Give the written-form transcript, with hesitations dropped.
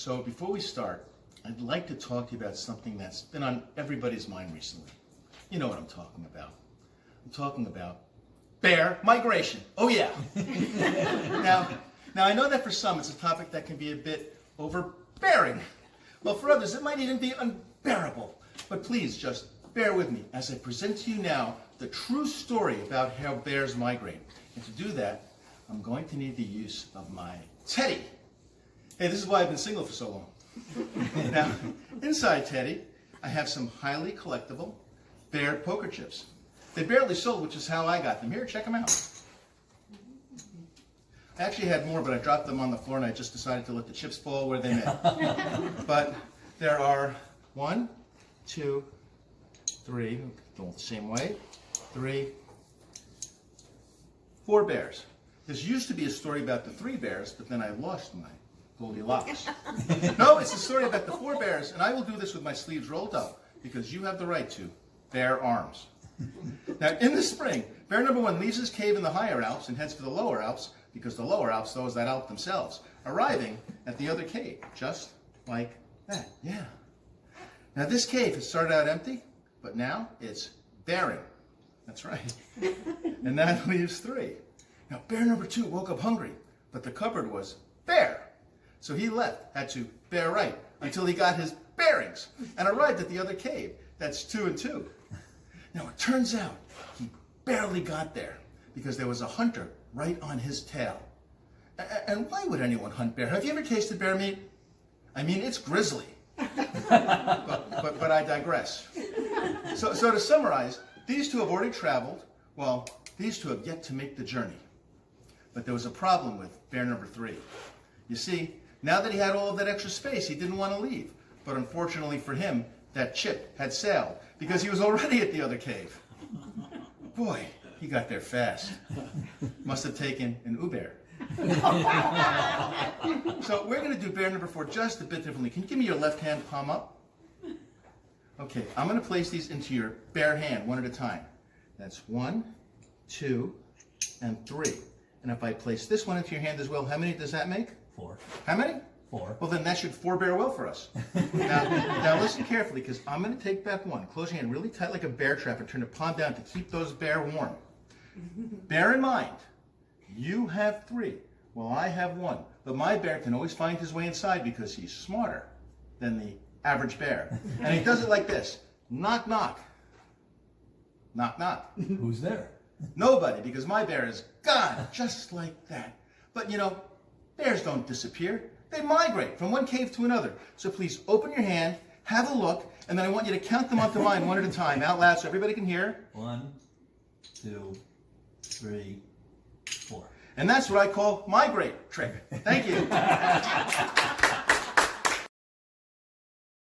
So before we start, I'd like to talk to you about something that's been on everybody's mind recently. You know what I'm talking about. I'm talking about bear migration. Oh yeah. Now I know that for some it's a topic that can be a bit overbearing. Well, for others it might even be unbearable. But please just bear with me as I present to you now the true story about how bears migrate. And to do that, I'm going to need the use of my Teddy. Hey, this is why I've been single for so long. Now, inside Teddy, I have some highly collectible bear poker chips. They barely sold, which is how I got them. Here, check them out. I actually had more, but I dropped them on the floor, and I just decided to let the chips fall where they may. But there are 1, 2, 3, going the same way, 3, 4 bears. There used to be a story about the 3 bears, but then I lost my Goldilocks. No, it's a story about the 4 bears, and I will do this with my sleeves rolled up, because you have the right to bear arms. Now, in the spring, bear number 1 leaves his cave in the higher Alps and heads for the lower Alps, because the lower Alps, those that Alp themselves, arriving at the other cave, just like that. Yeah. Now, this cave has started out empty, but now it's bearing. That's right. And that leaves 3. Now, bear number 2 woke up hungry, but the cupboard was bare. So he left, had to bear right, until he got his bearings and arrived at the other cave. That's 2 and 2. Now, it turns out he barely got there because there was a hunter right on his tail. And why would anyone hunt bear? Have you ever tasted bear meat? I mean, it's grisly. But I digress. So to summarize, these 2 have already traveled, while these 2 have yet to make the journey. But there was a problem with bear number 3. You see, now that he had all of that extra space, he didn't want to leave. But unfortunately for him, that chip had sailed, because he was already at the other cave. Boy, he got there fast. Must have taken an Uber. So we're going to do bear number 4 just a bit differently. Can you give me your left hand palm up? Okay, I'm going to place these into your bare hand one at a time. That's 1, 2, and 3. And if I place this one into your hand as well, how many does that make? 4. How many? 4. Well, then that should 4 bear well for us. Now listen carefully, because I'm going to take back 1. Close your hand really tight like a bear trap and turn the palm down to keep those bear warm. Bear in mind, you have 3, while I have 1. But my bear can always find his way inside because he's smarter than the average bear. And he does it like this. Knock, knock. Knock, knock. Who's there? Nobody, because my bear is gone, just like that. But you know, bears don't disappear. They migrate from one cave to another. So please open your hand, have a look, and then I want you to count them onto mine one at a time, out loud so everybody can hear. 1, 2, 3, 4. And that's what I call migrate trick. Thank you.